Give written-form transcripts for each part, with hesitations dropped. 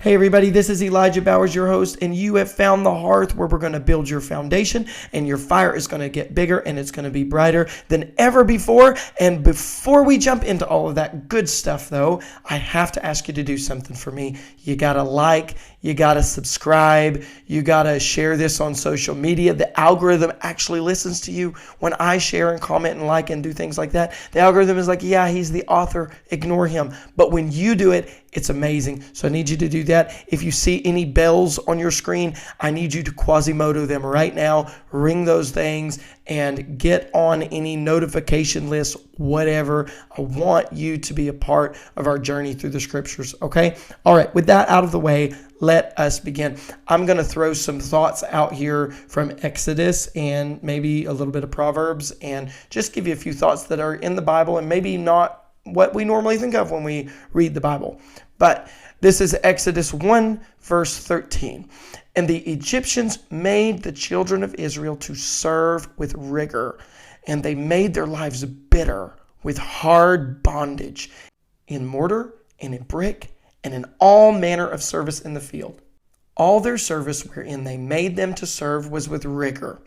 Hey everybody, this is Elijah Bowers, your host, and you have found the hearth where we're going to build your foundation, and your fire is going to get bigger and it's going to be brighter than ever before. And before we jump into all of that good stuff though, I have to ask you to do something for me. You got to like, you got to subscribe, you got to share this on social media. The algorithm actually listens to you when I share and comment and like and do things like that. The algorithm is like, yeah, he's the author, ignore him. But when you do it, it's amazing. So I need you to do that. If you see any bells on your screen, I need you to Quasimodo them right now. Ring those things and get on any notification list, whatever. I want you to be a part of our journey through the scriptures, okay? All right, with that out of the way, let us begin. I'm going to throw some thoughts out here from Exodus and maybe a little bit of Proverbs and just give you a few thoughts that are in the Bible and maybe not what we normally think of when we read the Bible. But this is Exodus 1, verse 13. And the Egyptians made the children of Israel to serve with rigor, and they made their lives bitter with hard bondage, in mortar and in brick, and in all manner of service in the field. All their service wherein they made them to serve was with rigor.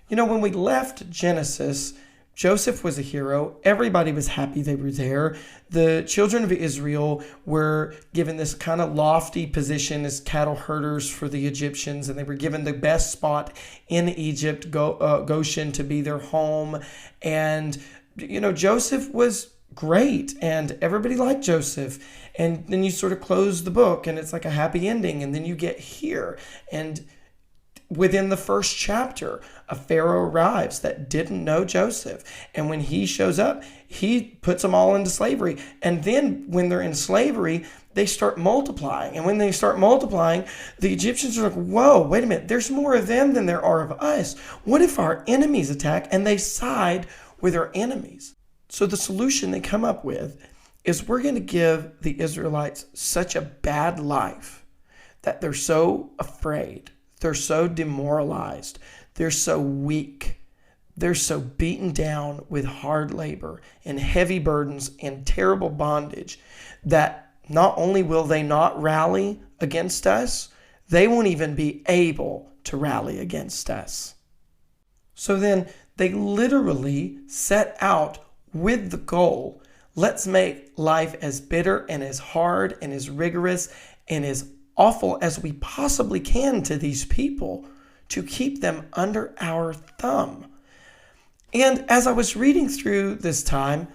You know, when we left Genesis, Joseph was a hero. Everybody was happy they were there. The children of Israel were given this kind of lofty position as cattle herders for the Egyptians, and they were given the best spot in Egypt, Goshen, to be their home. And, you know, Joseph was great, and everybody liked Joseph. And then you sort of close the book, and it's like a happy ending, and then you get here. And within the first chapter, a Pharaoh arrives that didn't know Joseph. And when he shows up, he puts them all into slavery. And then when they're in slavery, they start multiplying. And when they start multiplying, the Egyptians are like, whoa, wait a minute, there's more of them than there are of us. What if our enemies attack? And they side with our enemies. So the solution they come up with is we're going to give the Israelites such a bad life that they're so afraid. They're so demoralized. They're so weak. They're so beaten down with hard labor and heavy burdens and terrible bondage that not only will they not rally against us, they won't even be able to rally against us. So then they literally set out with the goal, let's make life as bitter and as hard and as rigorous and as awful as we possibly can to these people to keep them under our thumb. And as I was reading through this time,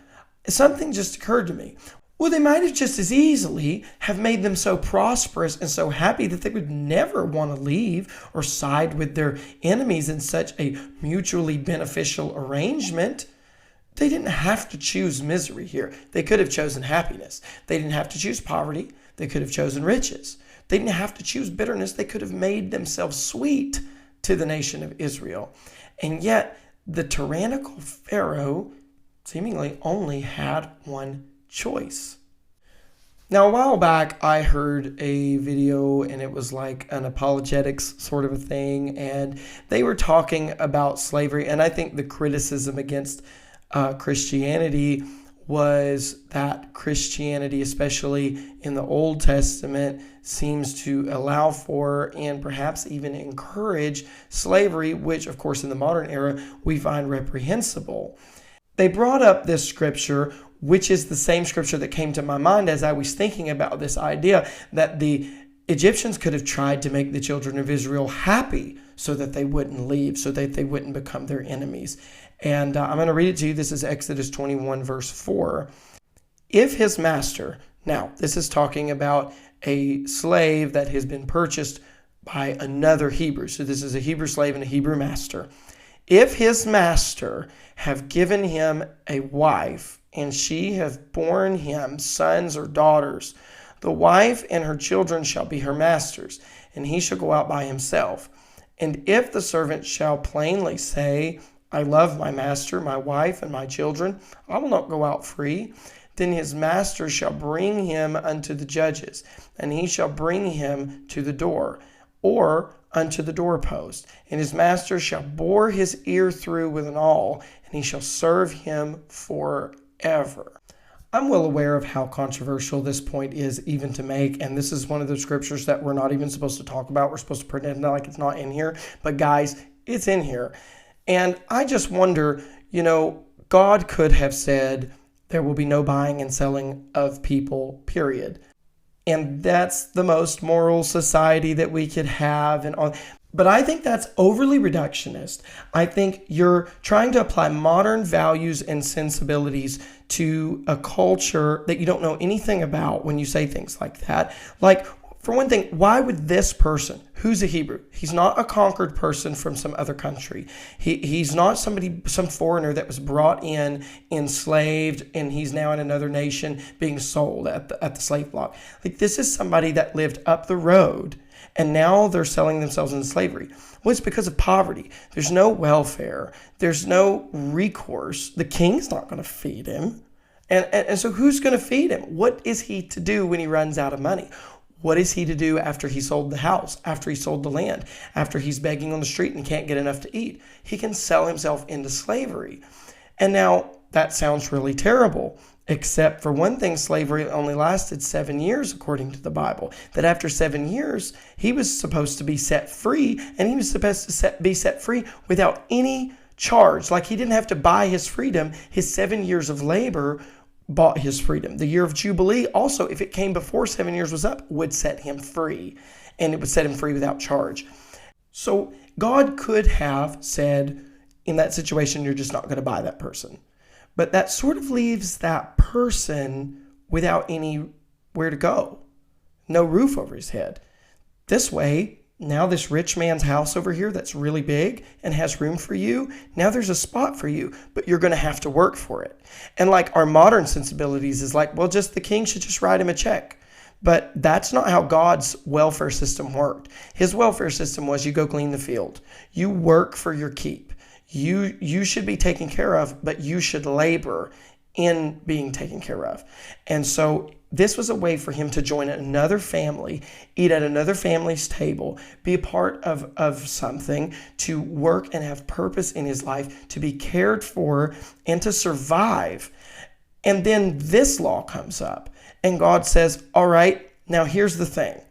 something just occurred to me. Well, they might have just as easily have made them so prosperous and so happy that they would never want to leave or side with their enemies in such a mutually beneficial arrangement. They didn't have to choose misery here. They could have chosen happiness. They didn't have to choose poverty. They could have chosen riches. They didn't have to choose bitterness. They could have made themselves sweet to the nation of Israel. And yet, the tyrannical Pharaoh seemingly only had one choice. Now, a while back, I heard a video, and it was like an apologetics sort of a thing, and they were talking about slavery. And I think the criticism against Christianity was that Christianity, especially in the Old Testament, seems to allow for and perhaps even encourage slavery, which, of course, in the modern era, we find reprehensible. They brought up this scripture, which is the same scripture that came to my mind as I was thinking about this idea that the Egyptians could have tried to make the children of Israel happy so that they wouldn't leave, so that they wouldn't become their enemies. And I'm going to read it to you. This is Exodus 21, verse 4. If his master, now this is talking about a slave that has been purchased by another Hebrew. So this is a Hebrew slave and a Hebrew master. If his master have given him a wife, and she have borne him sons or daughters, the wife and her children shall be her master's, and he shall go out by himself. And if the servant shall plainly say, I love my master, my wife, and my children, I will not go out free, then his master shall bring him unto the judges, and he shall bring him to the door, or unto the doorpost. And his master shall bore his ear through with an awl, and he shall serve him forever. I'm well aware of how controversial this point is even to make, and this is one of the scriptures that we're not even supposed to talk about. We're supposed to pretend like it's not in here, but guys, it's in here. And I just wonder, God could have said there will be no buying and selling of people, period. And that's the most moral society that we could have and all. But I think that's overly reductionist. I think you're trying to apply modern values and sensibilities to a culture that you don't know anything about when you say things like that. Like, for one thing, why would this person, who's a Hebrew, he's not a conquered person from some other country. He's not some foreigner that was brought in, enslaved, and he's now in another nation being sold at the slave block. Like, this is somebody that lived up the road, and now they're selling themselves into slavery. Well, it's because of poverty. There's no welfare. There's no recourse. The king's not going to feed him. And so who's going to feed him? What is he to do when he runs out of money? What is he to do after he sold the house, after he sold the land, after he's begging on the street and can't get enough to eat? He can sell himself into slavery. And now that sounds really terrible, except for one thing, slavery only lasted 7 years, according to the Bible. That after 7 years, he was supposed to be set free, and he was supposed to be set free without any charge. Like, he didn't have to buy his freedom. His 7 years of labor bought his freedom. The year of Jubilee also, if it came before 7 years was up, would set him free, and it would set him free without charge. So God could have said, in that situation, you're just not going to buy that person. But that sort of leaves that person without anywhere to go. No roof over his head. This way, now this rich man's house over here that's really big and has room for you, now there's a spot for you, but you're going to have to work for it. And like our modern sensibilities is like, well, just the king should just write him a check. But that's not how God's welfare system worked. His welfare system was you go clean the field. You work for your keep. You should be taken care of, but you should labor in being taken care of. And so this was a way for him to join another family, eat at another family's table, be a part of something, to work and have purpose in his life, to be cared for and to survive. And then this law comes up and God says, all right, now here's the thing.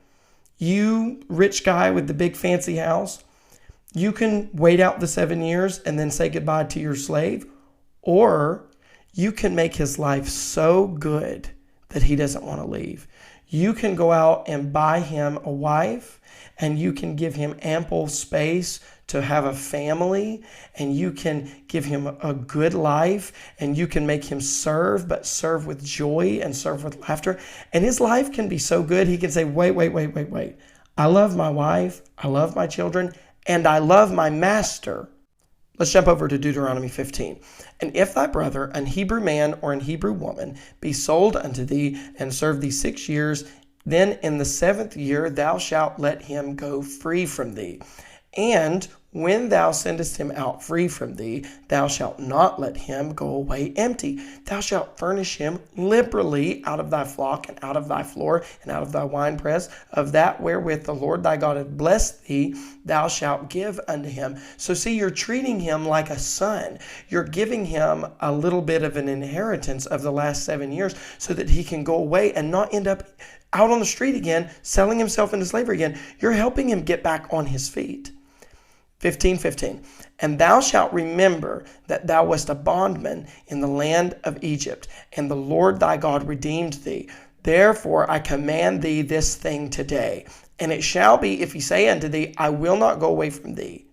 You rich guy with the big fancy house, you can wait out the 7 years and then say goodbye to your slave, or you can make his life so good that he doesn't want to leave. You can go out and buy him a wife, and you can give him ample space to have a family, and you can give him a good life, and you can make him serve, but serve with joy and serve with laughter. And his life can be so good, he can say, wait. I love my wife, I love my children, and I love my master. Let's jump over to Deuteronomy 15. And if thy brother, an Hebrew man or an Hebrew woman, be sold unto thee and serve thee 6 years, then in the 7th year thou shalt let him go free from thee. And when thou sendest him out free from thee, thou shalt not let him go away empty. Thou shalt furnish him liberally out of thy flock and out of thy floor and out of thy winepress, of that wherewith the Lord thy God hath blessed thee, thou shalt give unto him. So see, you're treating him like a son. You're giving him a little bit of an inheritance of the last 7 years so that he can go away and not end up out on the street again, selling himself into slavery again. You're helping him get back on his feet. 15:15. And thou shalt remember that thou wast a bondman in the land of Egypt, and the Lord thy God redeemed thee. Therefore I command thee this thing today. And it shall be, if he say unto thee, I will not go away from thee,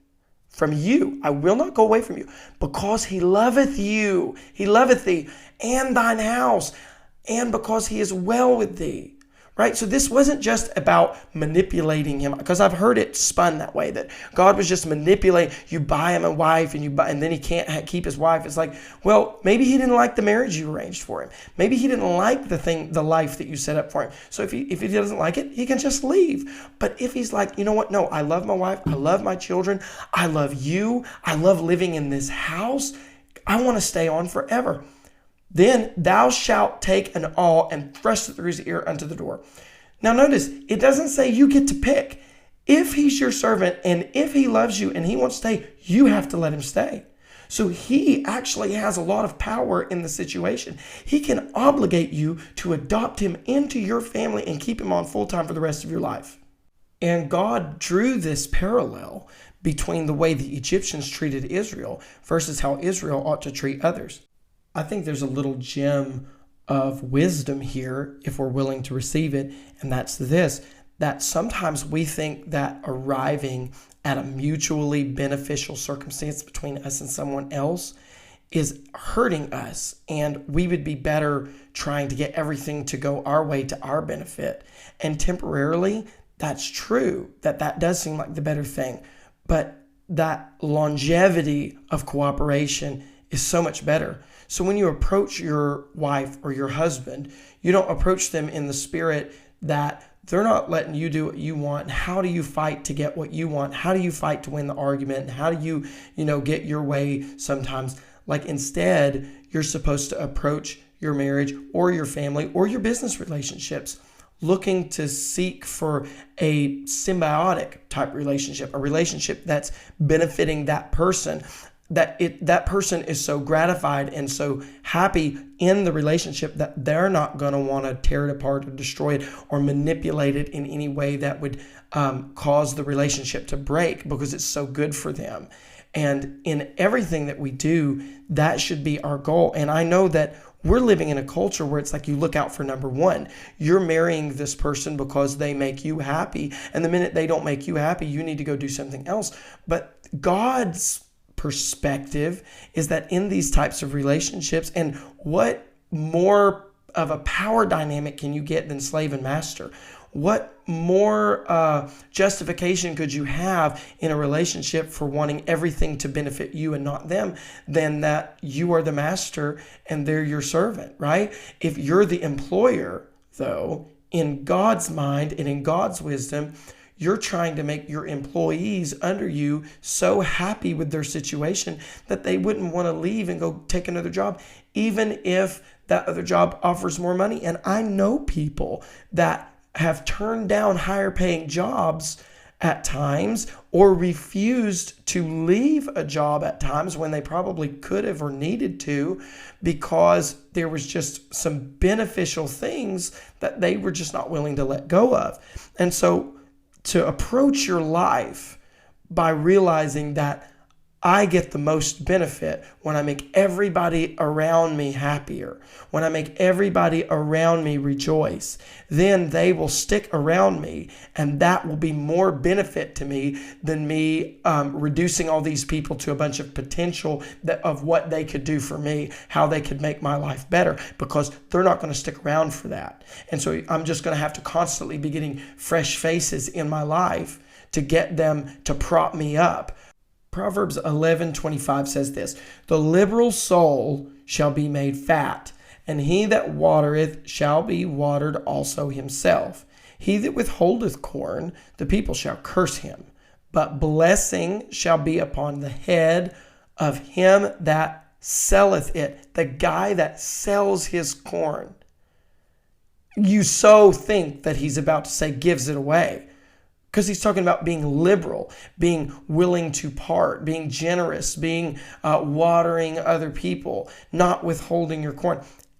from you, I will not go away from you, because he loveth you, he loveth thee, and thine house, and because he is well with thee. Right? So this wasn't just about manipulating him, because I've heard it spun that way, that God was just manipulating. You buy him a wife and then he can't keep his wife. It's like, well, maybe he didn't like the marriage you arranged for him. Maybe he didn't like the life that you set up for him. So if he doesn't like it, he can just leave. But if he's like, you know what? No, I love my wife. I love my children. I love you. I love living in this house. I want to stay on forever. Then thou shalt take an awl and thrust it through his ear unto the door. Now notice, it doesn't say you get to pick. If he's your servant and if he loves you and he wants to stay, you have to let him stay. So he actually has a lot of power in the situation. He can obligate you to adopt him into your family and keep him on full time for the rest of your life. And God drew this parallel between the way the Egyptians treated Israel versus how Israel ought to treat others. I think there's a little gem of wisdom here if we're willing to receive it, and that's this, that sometimes we think that arriving at a mutually beneficial circumstance between us and someone else is hurting us, and we would be better trying to get everything to go our way to our benefit. And temporarily, that's true, that does seem like the better thing, but that longevity of cooperation is so much better. So when you approach your wife or your husband, you don't approach them in the spirit that they're not letting you do what you want. How do you fight to get what you want? How do you fight to win the argument? How do you, get your way sometimes? Like instead, you're supposed to approach your marriage or your family or your business relationships looking to seek for a symbiotic type relationship, a relationship that's benefiting that person, that person is so gratified and so happy in the relationship that they're not going to want to tear it apart or destroy it or manipulate it in any way that would cause the relationship to break because it's so good for them. And in everything that we do, that should be our goal. And I know that we're living in a culture where it's like you look out for number one. You're marrying this person because they make you happy. And the minute they don't make you happy, you need to go do something else. But God's perspective is that in these types of relationships, and what more of a power dynamic can you get than slave and master? What more justification could you have in a relationship for wanting everything to benefit you and not them than that you are the master and they're your servant, right? If you're the employer, though, in God's mind and in God's wisdom, you're trying to make your employees under you so happy with their situation that they wouldn't want to leave and go take another job, even if that other job offers more money. And I know people that have turned down higher paying jobs at times or refused to leave a job at times when they probably could have or needed to because there was just some beneficial things that they were just not willing to let go of. And so to approach your life by realizing that I get the most benefit when I make everybody around me happier, when I make everybody around me rejoice, then they will stick around me, and that will be more benefit to me than me reducing all these people to a bunch of potential of what they could do for me, how they could make my life better, because they're not going to stick around for that. And so I'm just going to have to constantly be getting fresh faces in my life to get them to prop me up. Proverbs 11:25 says this, "The liberal soul shall be made fat, and he that watereth shall be watered also himself. He that withholdeth corn, the people shall curse him, but blessing shall be upon the head of him that selleth it." The guy that sells his corn. You so think that he's about to say gives it away, because he's talking about being liberal, being willing to part, being generous, being watering other people, not withholding your corn.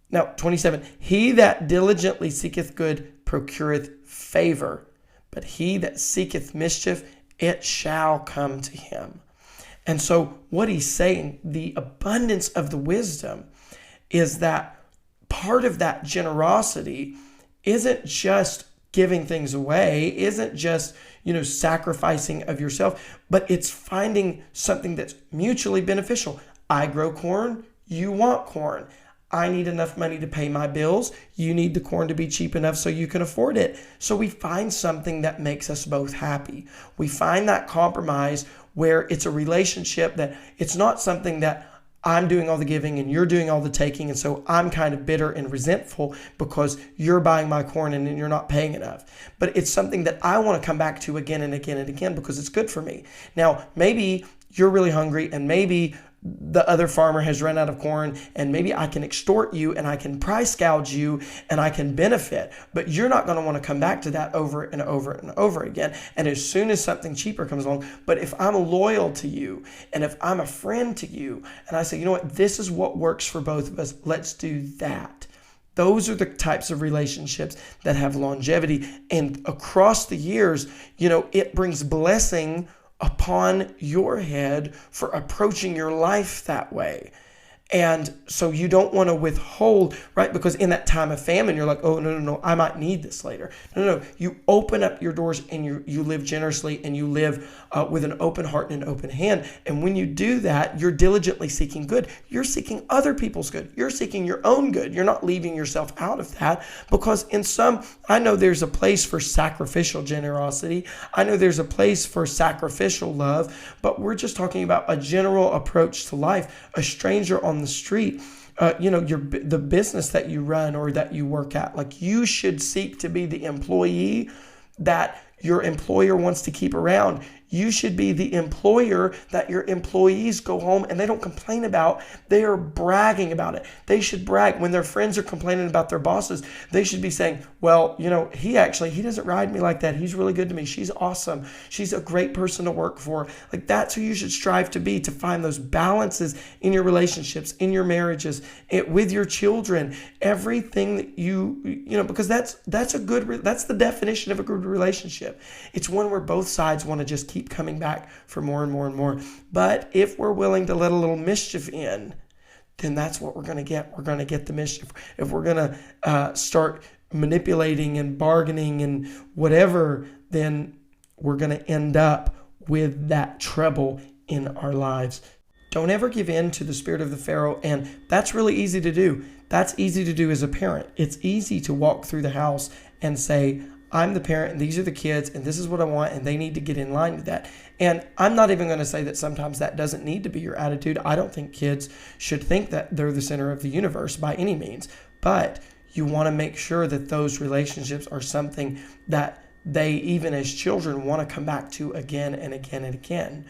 Now, 27, "He that diligently seeketh good procureth favor, but he that seeketh mischief, it shall come to him." And so what he's saying, the abundance of the wisdom, is that part of that generosity isn't just giving things away, isn't just, sacrificing of yourself, but it's finding something that's mutually beneficial. I grow corn, you want corn. I need enough money to pay my bills. You need the corn to be cheap enough so you can afford it. So we find something that makes us both happy. We find that compromise where it's a relationship that it's not something that I'm doing all the giving and you're doing all the taking, and so I'm kind of bitter and resentful because you're buying my corn and you're not paying enough. But it's something that I want to come back to again and again and again because it's good for me. Now, maybe you're really hungry and maybe the other farmer has run out of corn, and maybe I can extort you and I can price gouge you and I can benefit, but you're not going to want to come back to that over and over and over again. And as soon as something cheaper comes along, but if I'm loyal to you and if I'm a friend to you and I say, you know what, this is what works for both of us, let's do that. Those are the types of relationships that have longevity. And across the years, it brings blessing upon your head for approaching your life that way. And so you don't want to withhold, right? Because in that time of famine, you're like, oh, no, I might need this later. No. You open up your doors and you live generously and you live with an open heart and an open hand. And when you do that, you're diligently seeking good. You're seeking other people's good. You're seeking your own good. You're not leaving yourself out of that, because I know there's a place for sacrificial generosity. I know there's a place for sacrificial love, but we're just talking about a general approach to life. A stranger on the street, the business that you run or that you work at, like, you should seek to be the employee that your employer wants to keep around. You should be the employer that your employees go home and they don't complain about. They are bragging about it. They should brag. When their friends are complaining about their bosses, they should be saying, well, he doesn't ride me like that. He's really good to me. She's awesome. She's a great person to work for. Like, that's who you should strive to be, to find those balances in your relationships, in your marriages, with your children, everything that because that's the definition of a good relationship. It's one where both sides want to just keep coming back for more and more and more. But if we're willing to let a little mischief in, then that's what we're going to get. We're going to get the mischief. If we're going to start manipulating and bargaining and whatever, then we're going to end up with that trouble in our lives. Don't ever give in to the spirit of the Pharaoh. And that's really easy to do. That's easy to do as a parent. It's easy to walk through the house and say, I'm the parent and these are the kids and this is what I want, and they need to get in line with that. And I'm not even going to say that sometimes that doesn't need to be your attitude. I don't think kids should think that they're the center of the universe by any means, but you want to make sure that those relationships are something that they, even as children, want to come back to again and again and again.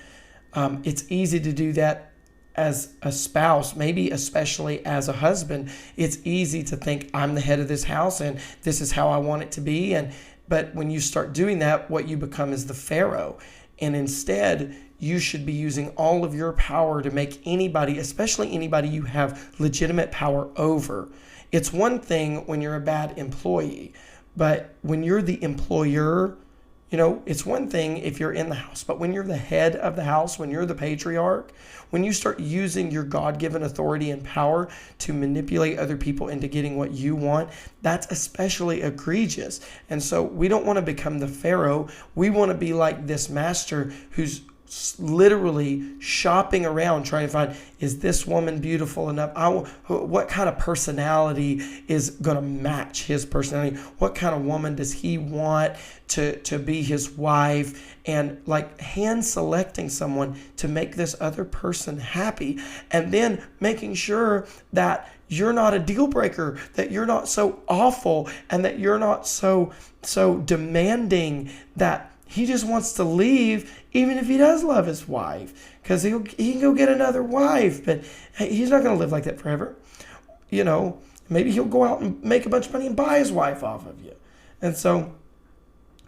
It's easy to do that as a spouse, maybe especially as a husband. It's easy to think, I'm the head of this house and this is how I want it to be. But when you start doing that, what you become is the Pharaoh. And instead, you should be using all of your power to make anybody, especially anybody you have legitimate power over. It's one thing when you're a bad employee, but when you're the employer, it's one thing if you're in the house, but when you're the head of the house, when you're the patriarch, when you start using your God-given authority and power to manipulate other people into getting what you want, that's especially egregious. And so we don't want to become the Pharaoh. We want to be like this master who's literally shopping around trying to find, is this woman beautiful enough? What kind of personality is going to match his personality? What kind of woman does he want to be his wife? And like hand selecting someone to make this other person happy, and then making sure that you're not a deal breaker, that you're not so awful, and that you're not so demanding that he just wants to leave, even if he does love his wife, because he can go get another wife, but he's not going to live like that forever. Maybe he'll go out and make a bunch of money and buy his wife off of you. And so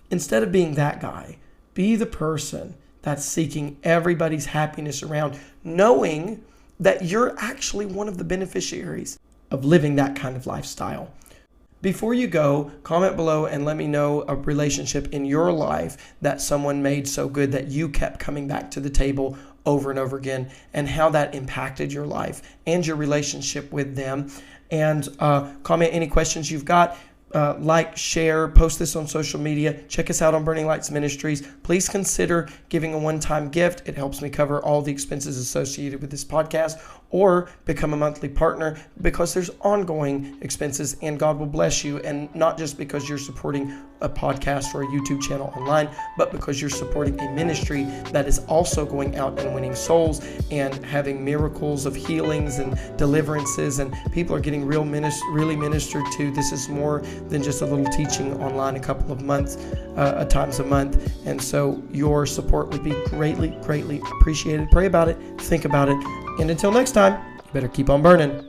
instead of being that guy, be the person that's seeking everybody's happiness around, knowing that you're actually one of the beneficiaries of living that kind of lifestyle. Before you go, comment below and let me know a relationship in your life that someone made so good that you kept coming back to the table over and over again, and how that impacted your life and your relationship with them. And comment any questions you've got. Like, share, post this on social media. Check us out on Burning Lights Ministries. Please consider giving a one-time gift. It helps me cover all the expenses associated with this podcast, or become a monthly partner, because there's ongoing expenses and God will bless you. And not just because you're supporting a podcast or a YouTube channel online, but because you're supporting a ministry that is also going out and winning souls and having miracles of healings and deliverances, and people are getting really ministered to. This is more than just a little teaching online a couple of times a month. And so your support would be greatly, greatly appreciated. Pray about it, think about it, and until next time, you better keep on burning.